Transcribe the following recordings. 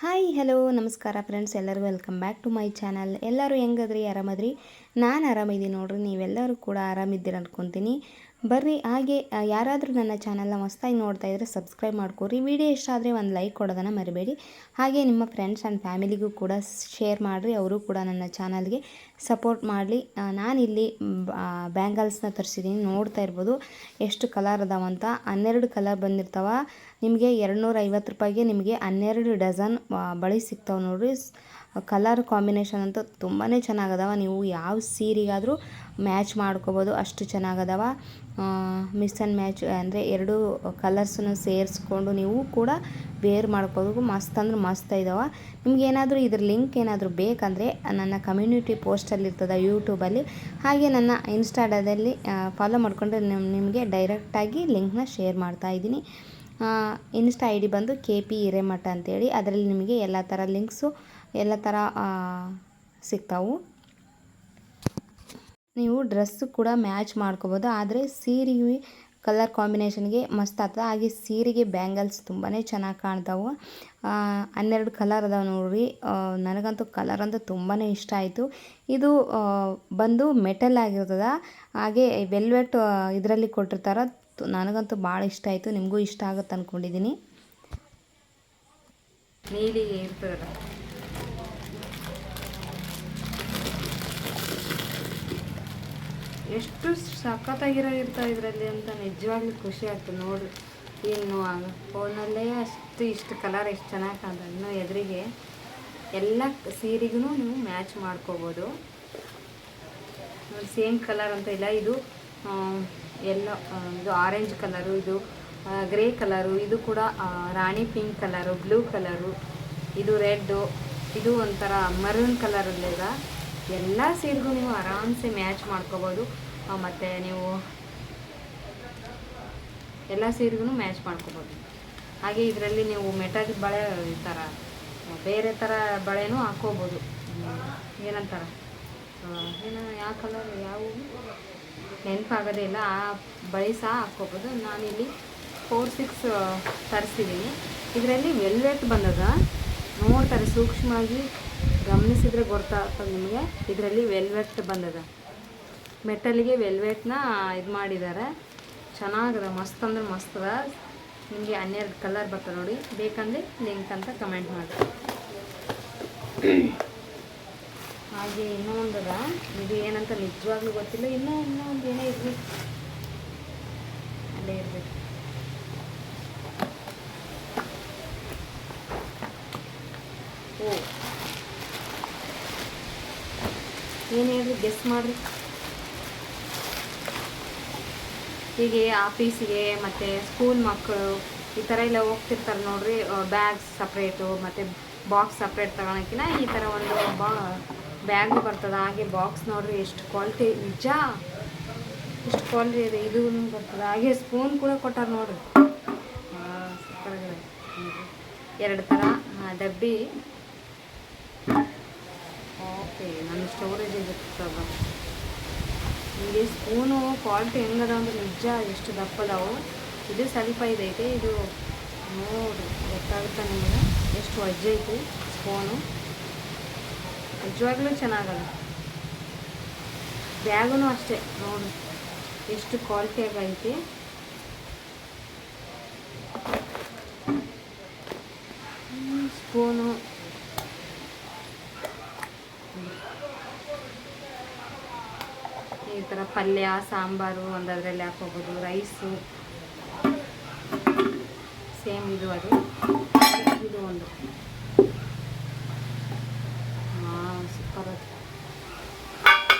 Hi hello ನಮಸ್ಕಾರ friends, ಎಲ್ಲರಿಗೂ welcome back to my channel. ಎಲ್ಲರೂ ಹೆಂಗದ್ರಿ? ಆರಾಮದ್ರಿ? ನಾನು ಆರಾಮಿದ್ದೀನಿ ನೋಡ್ರಿ. ನೀವೆಲ್ಲರೂ ಕೂಡ ಆರಾಮಿದ್ದೀರ ಅನ್ಕೊತೀನಿ. ಬರ್ರಿ, ಹಾಗೆ ಯಾರಾದರೂ ನನ್ನ ಚಾನಲ್ನ ಹೊಸ್ದಾಗಿ ನೋಡ್ತಾ ಇದ್ದರೆ ಸಬ್ಸ್ಕ್ರೈಬ್ ಮಾಡ್ಕೊರಿ. ವಿಡಿಯೋ ಇಷ್ಟ ಆದರೆ ಒಂದು ಲೈಕ್ ಕೊಡೋದನ್ನು ಮರಿಬೇಡಿ. ಹಾಗೆ ನಿಮ್ಮ ಫ್ರೆಂಡ್ಸ್ ಆ್ಯಂಡ್ ಫ್ಯಾಮಿಲಿಗೂ ಕೂಡ ಶೇರ್ ಮಾಡಿರಿ, ಅವರು ಕೂಡ ನನ್ನ ಚಾನಲ್ಗೆ ಸಪೋರ್ಟ್ ಮಾಡಲಿ. ನಾನಿಲ್ಲಿ ಬ್ಯಾಂಗಲ್ಸ್ನ ತರಿಸಿದ್ದೀನಿ. ನೋಡ್ತಾ ಇರ್ಬೋದು ಎಷ್ಟು ಕಲರ್ ಅದಾವಂತ. 12 ಕಲರ್ ಬಂದಿರ್ತಾವ. ನಿಮಗೆ 250 ರೂಪಾಯಿಗೆ ನಿಮಗೆ 12 ಡಜನ್ ಬಳೆ ಸಿಗ್ತಾವೆ ನೋಡಿರಿ. ಕಲರ್ ಕಾಂಬಿನೇಷನ್ ಅಂತೂ ತುಂಬಾ ಚೆನ್ನಾಗದಾವ. ನೀವು ಯಾವ ಸೀರೆಗಾದರೂ ಮ್ಯಾಚ್ ಮಾಡ್ಕೋಬೋದು, ಅಷ್ಟು ಚೆನ್ನಾಗದಾವ. ಮಿಕ್ಸ್ ಆ್ಯಂಡ್ ಮ್ಯಾಚ್ ಅಂದರೆ ಎರಡು ಕಲರ್ಸನ್ನು ಸೇರಿಸ್ಕೊಂಡು ನೀವು ಕೂಡ ವೇರ್ ಮಾಡ್ಕೋಬೇಕು. ಮಸ್ತ್ ಅಂದ್ರೆ ಮಸ್ತ್ ಇದ್ದಾವೆ. ನಿಮ್ಗೇನಾದರೂ ಇದ್ರ ಲಿಂಕ್ ಏನಾದರೂ ಬೇಕಂದರೆ ನನ್ನ ಕಮ್ಯುನಿಟಿ ಪೋಸ್ಟಲ್ಲಿ ಇರ್ತದೆ ಯೂಟ್ಯೂಬಲ್ಲಿ. ಹಾಗೆ ನನ್ನ ಇನ್ಸ್ಟಾದಲ್ಲಿ ಫಾಲೋ ಮಾಡಿಕೊಂಡ್ರೆ ನಿಮಗೆ ಡೈರೆಕ್ಟಾಗಿ ಲಿಂಕ್ನ ಶೇರ್ ಮಾಡ್ತಾಯಿದ್ದೀನಿ. ಇನ್ಸ್ಟಾ ಐ ಡಿ ಬಂದು KP ಹಿರೇಮಠ ಅಂತೇಳಿ. ಅದರಲ್ಲಿ ನಿಮಗೆ ಎಲ್ಲ ಥರ ಲಿಂಕ್ಸು ಎಲ್ಲ ಥರ ಸಿಗ್ತಾವು. ನೀವು ಡ್ರೆಸ್ಸು ಕೂಡ ಮ್ಯಾಚ್ ಮಾಡ್ಕೋಬೋದು. ಆದರೆ ಸೀರೆಗೆ ಕಲರ್ ಕಾಂಬಿನೇಷನ್ಗೆ ಮಸ್ತ್ ಆಗ್ತದೆ. ಹಾಗೆ ಸೀರೆಗೆ ಬ್ಯಾಂಗಲ್ಸ್ ತುಂಬಾ ಚೆನ್ನಾಗಿ ಕಾಣ್ತಾವೆ. 12 ಕಲರ್ ಅದಾವೆ ನೋಡ್ರಿ. ನನಗಂತೂ ಕಲರ್ ಅಂತೂ ತುಂಬಾ ಇಷ್ಟ ಆಯಿತು. ಇದು ಬಂದು ಮೆಟಲ್ ಆಗಿರ್ತದೆ. ಹಾಗೆ ವೆಲ್ವೆಟ್ ಇದರಲ್ಲಿ ಕೊಟ್ಟಿರ್ತಾರೆ. ನನಗಂತೂ ಭಾಳ ಇಷ್ಟ ಆಯಿತು. ನಿಮಗೂ ಇಷ್ಟ ಆಗುತ್ತೆ ಅಂದ್ಕೊಂಡಿದ್ದೀನಿ. ನೀಲಿ ಇರ್ತದಲ್ಲ, ಎಷ್ಟು ಸಖತ್ತಾಗಿರೋಗಿರ್ತಾವೆ ಇದರಲ್ಲಿ ಅಂತ ನಿಜವಾಗ್ಲೂ ಖುಷಿ ಆಗ್ತದೆ ನೋಡ್ರಿ. ಇನ್ನು ಫೋನಲ್ಲೇ ಇಷ್ಟು ಕಲರ್ ಎಷ್ಟು ಚೆನ್ನಾಗಿ ಕಾಣ್ತದೆ. ಇನ್ನು ಎದುರಿಗೆ ಎಲ್ಲ ಸೀರೆಗೂ ನೀವು ಮ್ಯಾಚ್ ಮಾಡ್ಕೋಬೋದು. ಸೇಮ್ ಕಲರ್ ಅಂತ ಇಲ್ಲ. ಇದು ಎಲ್ಲೋ, ಇದು ಆರೆಂಜ್ ಕಲರು, ಇದು ಗ್ರೇ ಕಲರು, ಇದು ಕೂಡ ರಾಣಿ ಪಿಂಕ್ ಕಲರು, ಬ್ಲೂ ಕಲರು, ಇದು ರೆಡ್ಡು, ಇದು ಒಂಥರ ಮರೂನ್ ಕಲರಲ್ಲಿದ ಎಲ್ಲ ಸೀರೆಗೂ ನೀವು ಆರಾಮ್ಸೆ ಮ್ಯಾಚ್ ಮಾಡ್ಕೋಬೋದು. ಮತ್ತು ನೀವು ಎಲ್ಲ ಸೀರೆಗೂ ಮ್ಯಾಚ್ ಮಾಡ್ಕೋಬೋದು. ಹಾಗೆ ಇದರಲ್ಲಿ ನೀವು ಮೆಟಲ್ ಬಳೆ ಈ ಥರ ಬೇರೆ ಥರ ಬಳೆನೂ ಹಾಕ್ಕೋಬೋದು. ಏನಂತಾರೆ ಏನು, ಯಾವ ಕಲರ್ ಯಾವುವು ನೆನಪಾಗೋದೇ ಇಲ್ಲ. ಆ ಬಳೆ ಸಹ ಹಾಕ್ಕೋಬೋದು. ನಾನಿಲ್ಲಿ 4-6 ತರಿಸಿದ್ದೀನಿ. ಇದರಲ್ಲಿ ವೆಲ್ವೆಟ್ ಬಂದದ ನೋಡ್ತಾರೆ, ಸೂಕ್ಷ್ಮವಾಗಿ ಗಮನಿಸಿದರೆ ಗೊತ್ತಾಗ್ತದೆ ನಿಮಗೆ. ಇದರಲ್ಲಿ ವೆಲ್ವೆಟ್ ಬಂದದ, ಮೆಟಲ್ಗೆ ವೆಲ್ವೆಟ್ನ ಇದು ಮಾಡಿದ್ದಾರೆ. ಚೆನ್ನಾಗದ, ಮಸ್ತ್ ಅಂದ್ರೆ ಮಸ್ತ್ ಅದ. ನಿಮಗೆ 12 ಕಲರ್ ಬರ್ತದೆ ನೋಡಿ. ಬೇಕಂದರೆ ಲಿಂಕ್ ಅಂತ ಕಮೆಂಟ್ ಮಾಡಿ. ಹಾಗೆ ಇನ್ನೂ ಒಂದದ, ಇದು ಏನಂತ ನಿಜವಾಗ್ಲೂ ಗೊತ್ತಿಲ್ಲ. ಇನ್ನೂ ಒಂದು ಏನೇ ಇರಲಿ, ಅಲ್ಲೇ ಇರಬೇಕು. ಓ, ಏನು ಹೇಳ್ರಿ, ಗೆಸ್ ಮಾಡಿರಿ. ಹೀಗೆ ಆಫೀಸಿಗೆ ಮತ್ತು ಸ್ಕೂಲ್ ಮಕ್ಕಳು ಈ ಥರ ಎಲ್ಲ ಹೋಗ್ತಿರ್ತಾರೆ ನೋಡ್ರಿ. ಬ್ಯಾಗ್ಸ್ ಸಪ್ರೇಟು ಮತ್ತು ಬಾಕ್ಸ್ ಸಪ್ರೇಟ್ ತಗೊಳಕ್ಕಿಂತ ಈ ಥರ ಒಂದು ಬ್ಯಾಗು ಬರ್ತದೆ. ಹಾಗೆ ಬಾಕ್ಸ್ ನೋಡ್ರಿ ಎಷ್ಟು ಕ್ವಾಲಿಟಿ, ನಿಜ ಎಷ್ಟು ಕ್ವಾಲಿಟಿ ಇದೆ. ಇದು ಬರ್ತದೆ. ಹಾಗೆ ಸ್ಪೂನ್ ಕೂಡ ಕೊಟ್ಟಾರ ನೋಡ್ರಿ. ಸೂಪರಾಗಿದೆ. 2 ಥರ ಡಬ್ಬಿ. ಓಕೆ, ನನ್ನ ಸ್ಟೋರೇಜ್ ಇರ್ತದೆ. ನಿಮಗೆ ಸ್ಪೂನು ಕ್ವಾಲಿಟಿ ಹೆಂಗದ ಅಂದ್ರೆ ನಿಜ ಎಷ್ಟು ದಪ್ಪದಾವು. ಇದು ಸ್ವಲ್ಪ ಇದೈತೆ. ಇದು ನೋಡಿ ಗೊತ್ತಾಗುತ್ತೆ ನಿಮಗೆ ಎಷ್ಟು ವಜ್ಜೆ ಐತಿ ಸ್ಪೂನು. ನಿಜವಾಗ್ಲೂ ಚೆನ್ನಾಗಲ್ಲ. ಬ್ಯಾಗೂ ಅಷ್ಟೇ ನೋಡಿ ಎಷ್ಟು ಕ್ವಾಲಿಟಿಯಾಗಿ ಐತಿ. ಸ್ಪೂನು ಈ ಥರ ಪಲ್ಯ ಸಾಂಬಾರು ಒಂದು ಅದರಲ್ಲಿ ಹಾಕೋಬೋದು. ರೈಸು ಸೇಮ್ ಇದು ಅದು ಇದು ಒಂದು ಸೂಪರ್ ಅದು.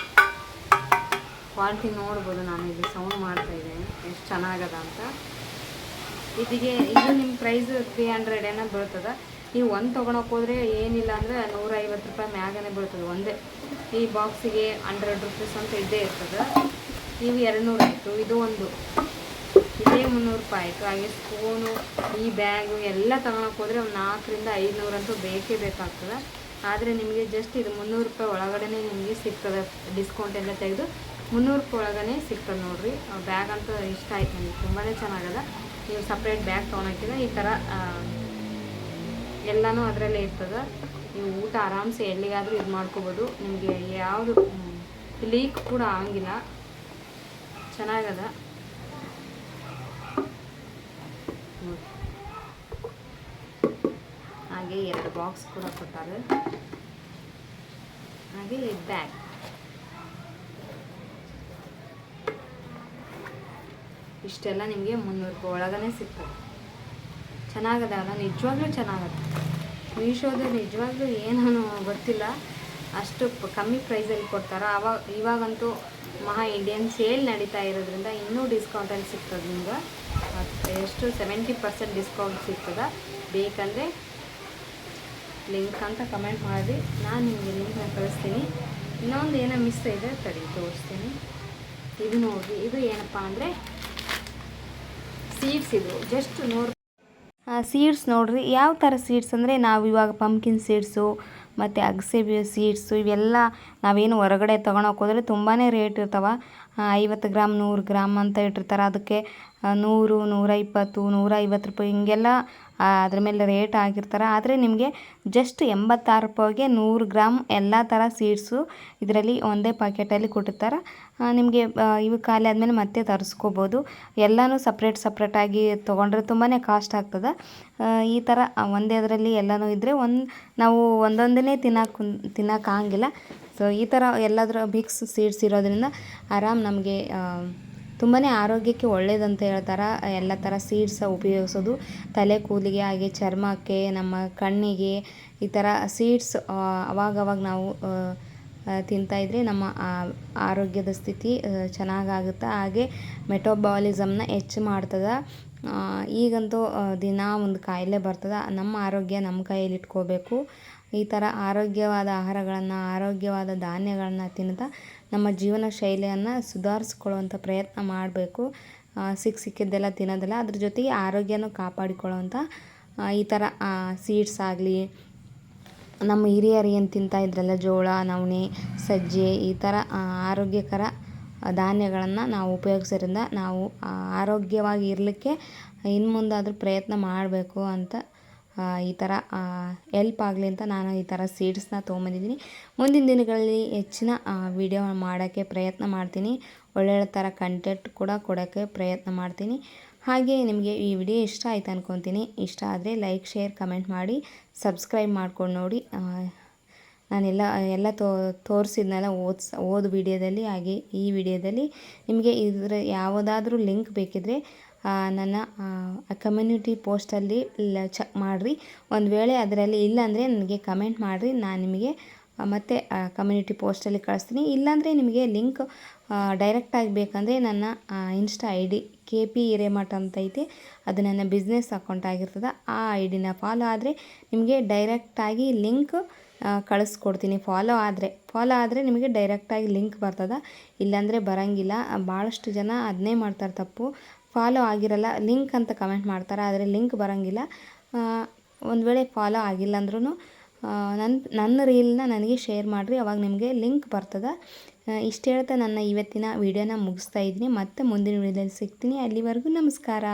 ಕ್ವಾಲಿಟಿ ನೋಡ್ಬೋದು. ನಾನು ಇಲ್ಲಿ ಸೌಂಡ್ ಮಾಡ್ತಾಯಿದ್ದೇನೆ ಎಷ್ಟು ಚೆನ್ನಾಗದ ಅಂತ. ಇದು ನಿಮ್ಮ ಪ್ರೈಸ್ 300 ಏನೋ ಬೀಳ್ತದೆ. ನೀವು ಒಂದು ತೊಗೊಳಕ್ಕೆ ಹೋದರೆ ಏನಿಲ್ಲ ಅಂದರೆ 150 ರೂಪಾಯಿ ಮ್ಯಾಗನೇ ಬೀಳ್ತದೆ ಒಂದೇ. ಈ ಬಾಕ್ಸಿಗೆ 100 ರೂಪೀಸ್ ಅಂತ ಇದ್ದೇ ಇರ್ತದೆ. ನೀವು 200 ಆಯಿತು, ಇದು ಒಂದು ಇದೇ 300 ರೂಪಾಯಿ ಆಯಿತು. ಹಾಗೆ ಸ್ಪೂನು, ಈ ಬ್ಯಾಗು ಎಲ್ಲ ತೊಗೊಳಕ್ಕೆ ಹೋದರೆ ಒಂದು 400-500 ಅಂತೂ ಬೇಕೇ ಬೇಕಾಗ್ತದೆ. ಆದರೆ ನಿಮಗೆ ಜಸ್ಟ್ ಇದು 300 ರೂಪಾಯಿ ಒಳಗಡೆ ನಿಮಗೆ ಸಿಗ್ತದೆ. ಡಿಸ್ಕೌಂಟ್ ಎಲ್ಲ ತೆಗೆದು 300 ರೂಪಾಯಿ ಒಳಗಡೆ ಸಿಗ್ತದೆ ನೋಡಿರಿ. ಬ್ಯಾಗ್ ಅಂತೂ ಇಷ್ಟ ಆಯ್ತು ನನಗೆ, ತುಂಬಾ ಚೆನ್ನಾಗದ. ನೀವು ಸಪ್ರೇಟ್ ಬ್ಯಾಗ್ ತೊಗೊಳಕ್ಕಿಂತ ಈ ಥರ ಎಲ್ಲನೂ ಅದರಲ್ಲೇ ಇರ್ತದೆ. ನೀವು ಊಟ ಆರಾಮ್ಸೆ ಎಲ್ಲಿಗಾದರೂ ಇದು ಮಾಡ್ಕೋಬೋದು. ನಿಮಗೆ ಯಾವುದು ಲೀಕ್ ಕೂಡ ಆಗಂಗಿಲ್ಲ. ಚೆನ್ನಾಗದ. ಹಾಗೆ 2 ಬಾಕ್ಸ್ ಕೂಡ ಕೊಟ್ಟಾರೆ. ಹಾಗೆ ಬ್ಯಾಗ್. ಇಷ್ಟೆಲ್ಲ ನಿಮಗೆ 300 ರೂಪಾಯಿ ಒಳಗನೆ ಸಿಗ್ತದೆ. ಚೆನ್ನಾಗದ ಅಲ್ಲ, ನಿಜವಾಗ್ಲೂ ಚೆನ್ನಾಗದ. ಮೀಶೋದು ನಿಜವಾಗ್ಲೂ ಏನೂ ಗೊತ್ತಿಲ್ಲ, ಅಷ್ಟು ಕಮ್ಮಿ ಪ್ರೈಸಲ್ಲಿ ಕೊಡ್ತಾರೆ. ಇವಾಗಂತೂ ಮಹಾ ಇಂಡಿಯನ್ ಸೇಲ್ ನಡೀತಾ ಇರೋದ್ರಿಂದ ಇನ್ನೂ ಡಿಸ್ಕೌಂಟಲ್ಲಿ ಸಿಗ್ತದೆ ನಿಮ್ಗೆ. ಎಷ್ಟು 70% ಡಿಸ್ಕೌಂಟ್ ಸಿಗ್ತದೆ. ಬೇಕಂದರೆ ಲಿಂಕ್ ಅಂತ ಕಮೆಂಟ್ ಮಾಡಿ, ನಾನು ನಿಮಗೆ ಲಿಂಕ್ನ ಕಳಿಸ್ತೀನಿ. ಇನ್ನೊಂದು ಏನೋ ಮಿಸ್ ಇದೆ, ತಡಿ ತೋರಿಸ್ತೀನಿ. ಇದು ನೋಡಿರಿ, ಇದು ಏನಪ್ಪ ಅಂದರೆ ಸೀಡ್ಸ್. ಇದು ಜಸ್ಟ್ ಸೀಡ್ಸ್ ನೋಡಿರಿ. ಯಾವ ಥರ ಸೀಡ್ಸ್ ಅಂದರೆ, ನಾವು ಇವಾಗ ಪಂಪ್ಕಿನ್ ಸೀಡ್ಸು ಮತ್ತು ಅಗಸೆ ಸೀಡ್ಸು ಇವೆಲ್ಲ ನಾವೇನು ಹೊರಗಡೆ ತೊಗೊಳಕ್ಕೆ ಹೋದರೆ ತುಂಬಾ ರೇಟ್ ಇರ್ತಾವೆ. 50 ಗ್ರಾಮ್ 100 ಗ್ರಾಮ್ ಅಂತ ಇಟ್ಟಿರ್ತಾರೆ. ಅದಕ್ಕೆ 100, 120, 150 ರೂಪಾಯಿ ಹಿಂಗೆಲ್ಲ ಅದ್ರ ಮೇಲೆ ರೇಟ್ ಆಗಿರ್ತಾರೆ. ಆದರೆ ನಿಮಗೆ ಜಸ್ಟ್ 86 ರೂಪಾಯಿಗೆ 100 ಗ್ರಾಮ್ ಎಲ್ಲ ಥರ ಸೀಡ್ಸು ಇದರಲ್ಲಿ ಒಂದೇ ಪ್ಯಾಕೆಟಲ್ಲಿ ಕೊಟ್ಟಿರ್ತಾರೆ. ನಿಮಗೆ ಇವು ಖಾಲಿ ಆದಮೇಲೆ ಮತ್ತೆ ತರಿಸ್ಕೋಬೋದು. ಎಲ್ಲನೂ ಸಪ್ರೇಟಾಗಿ ತೊಗೊಂಡ್ರೆ ತುಂಬಾ ಕಾಸ್ಟ್ ಆಗ್ತದೆ. ಈ ಥರ ಒಂದೇ ಅದರಲ್ಲಿ ಎಲ್ಲನೂ ಇದ್ದರೆ ನಾವು ಒಂದೊಂದನ್ನೇ ತಿನ್ನೋಕ್ಕಾಗಿಲ್ಲ. ಸೊ ಈ ಥರ ಎಲ್ಲದರ ಮಿಕ್ಸ್ ಸೀಡ್ಸ್ ಇರೋದ್ರಿಂದ ನಮಗೆ ತುಂಬಾ ಆರೋಗ್ಯಕ್ಕೆ ಒಳ್ಳೆಯದಂತ ಹೇಳ್ತಾರೆ. ಎಲ್ಲ ಥರ ಸೀಡ್ಸ್ ಉಪಯೋಗಿಸೋದು ತಲೆ ಕೂದಲಿಗೆ, ಹಾಗೆ ಚರ್ಮಕ್ಕೆ, ನಮ್ಮ ಕಣ್ಣಿಗೆ ಈ ಥರ ಸೀಡ್ಸ್ ಅವಾಗವಾಗ ನಾವು ತಿಂತಾಯಿದ್ರೆ ನಮ್ಮ ಆರೋಗ್ಯದ ಸ್ಥಿತಿ ಚೆನ್ನಾಗಾಗುತ್ತೆ. ಹಾಗೆ ಮೆಟಬಾಲಿಸಮ್ನ ಹೆಚ್ಚು ಮಾಡ್ತದೆ. ಈಗಂತೂ ದಿನ ಒಂದು ಕಾಯಿಲೆ ಬರ್ತದೆ. ನಮ್ಮ ಆರೋಗ್ಯ ನಮ್ಮ ಕೈಯಲ್ಲಿ ಇಟ್ಕೋಬೇಕು. ಈ ಥರ ಆರೋಗ್ಯವಾದ ಆಹಾರಗಳನ್ನು, ಆರೋಗ್ಯವಾದ ಧಾನ್ಯಗಳನ್ನು ತಿನ್ನುತ್ತಾ ನಮ್ಮ ಜೀವನ ಶೈಲಿಯನ್ನು ಸುಧಾರಿಸ್ಕೊಳ್ಳುವಂಥ ಪ್ರಯತ್ನ ಮಾಡಬೇಕು. ಸಿಕ್ಕಿದ್ದೆಲ್ಲ ತಿನ್ನೋದಿಲ್ಲ, ಅದ್ರ ಜೊತೆಗೆ ಆರೋಗ್ಯನೂ ಕಾಪಾಡಿಕೊಳ್ಳುವಂಥ ಈ ಥರ ಸೀಡ್ಸ್ ಆಗಲಿ, ನಮ್ಮ ಹಿರಿಯರು ಏನು ತಿಂತಾಯಿದ್ರಲ್ಲ, ಜೋಳ, ನವಣೆ, ಸಜ್ಜೆ ಈ ಥರ ಆರೋಗ್ಯಕರ ಧಾನ್ಯಗಳನ್ನು ನಾವು ಉಪಯೋಗಿಸೋದ್ರಿಂದ ನಾವು ಆರೋಗ್ಯವಾಗಿ ಇರಲಿಕ್ಕೆ ಇನ್ನು ಮುಂದಾದರೂ ಪ್ರಯತ್ನ ಮಾಡಬೇಕು ಅಂತ ಈ ಥರ ಎಲ್ಪ್ ಆಗಲಿ ಅಂತ ನಾನು ಈ ಥರ ಸೀಡ್ಸ್ನ ತೊಗೊಂಬಂದಿದ್ದೀನಿ. ಮುಂದಿನ ದಿನಗಳಲ್ಲಿ ಹೆಚ್ಚಿನ ವಿಡಿಯೋ ಮಾಡೋಕ್ಕೆ ಪ್ರಯತ್ನ ಮಾಡ್ತೀನಿ. ಒಳ್ಳೊಳ್ಳೆ ಥರ ಕಂಟೆಂಟ್ ಕೂಡ ಕೊಡೋಕ್ಕೆ ಪ್ರಯತ್ನ ಮಾಡ್ತೀನಿ. ಹಾಗೆ ನಿಮಗೆ ಈ ವಿಡಿಯೋ ಇಷ್ಟ ಆಯ್ತು ಅಂದ್ಕೊತೀನಿ. ಇಷ್ಟ ಆದರೆ ಲೈಕ್, ಶೇರ್, ಕಮೆಂಟ್ ಮಾಡಿ, ಸಬ್ಸ್ಕ್ರೈಬ್ ಮಾಡ್ಕೊಂಡು ನೋಡಿ. ನಾನೆಲ್ಲ ತೋರಿಸಿದ್ನೆಲ್ಲ ಓದ್ ವಿಡಿಯೋದಲ್ಲಿ, ಹಾಗೆ ಈ ವಿಡಿಯೋದಲ್ಲಿ ನಿಮಗೆ ಇದರ ಯಾವುದಾದ್ರೂ ಲಿಂಕ್ ಬೇಕಿದ್ದರೆ ನನ್ನ ಕಮ್ಯುನಿಟಿ ಪೋಸ್ಟಲ್ಲಿ ಚೆಕ್ ಮಾಡಿರಿ. ಒಂದು ವೇಳೆ ಅದರಲ್ಲಿ ಇಲ್ಲಾಂದರೆ ನನಗೆ ಕಮೆಂಟ್ ಮಾಡಿರಿ, ನಾನು ನಿಮಗೆ ಮತ್ತೆ ಕಮ್ಯುನಿಟಿ ಪೋಸ್ಟಲ್ಲಿ ಕಳಿಸ್ತೀನಿ. ಇಲ್ಲಾಂದರೆ ನಿಮಗೆ ಲಿಂಕ್ ಡೈರೆಕ್ಟಾಗಿ ಬೇಕಂದರೆ ನನ್ನ ಇನ್ಸ್ಟಾ ID KP ಹಿರೇಮಠ ಅಂತ ಐತೆ, ಅದು ನನ್ನ ಬಿಸ್ನೆಸ್ ಅಕೌಂಟ್ ಆಗಿರ್ತದೆ. ಆ ID ಫಾಲೋ ಆದರೆ ನಿಮಗೆ ಡೈರೆಕ್ಟಾಗಿ ಲಿಂಕ್ ಕಳಿಸ್ಕೊಡ್ತೀನಿ. ಫಾಲೋ ಆದರೆ ನಿಮಗೆ ಡೈರೆಕ್ಟಾಗಿ ಲಿಂಕ್ ಬರ್ತದೆ, ಇಲ್ಲಾಂದರೆ ಬರೋಂಗಿಲ್ಲ. ಭಾಳಷ್ಟು ಜನ ಅದನ್ನೇ ಮಾಡ್ತಾರೆ ತಪ್ಪು. ಫಾಲೋ ಆಗಿರಲ್ಲ, ಲಿಂಕ್ ಅಂತ ಕಮೆಂಟ್ ಮಾಡ್ತಾರೆ, ಆದರೆ ಲಿಂಕ್ ಬರೋಂಗಿಲ್ಲ. ಒಂದು ವೇಳೆ ಫಾಲೋ ಆಗಿಲ್ಲ ಅಂದ್ರೂ ನನ್ನ ರೀಲ್ನ ನನಗೆ ಶೇರ್ ಮಾಡಿರಿ, ಅವಾಗ ನಿಮಗೆ ಲಿಂಕ್ ಬರ್ತದೆ. ಇಷ್ಟು ಹೇಳ್ತಾ ನನ್ನ ಇವತ್ತಿನ ವಿಡಿಯೋನ ಮುಗಿಸ್ತಾ ಇದ್ದೀನಿ. ಮತ್ತೆ ಮುಂದಿನ ವಿಡಿಯೋದಲ್ಲಿ ಸಿಗ್ತೀನಿ. ಅಲ್ಲಿವರೆಗೂ ನಮಸ್ಕಾರ.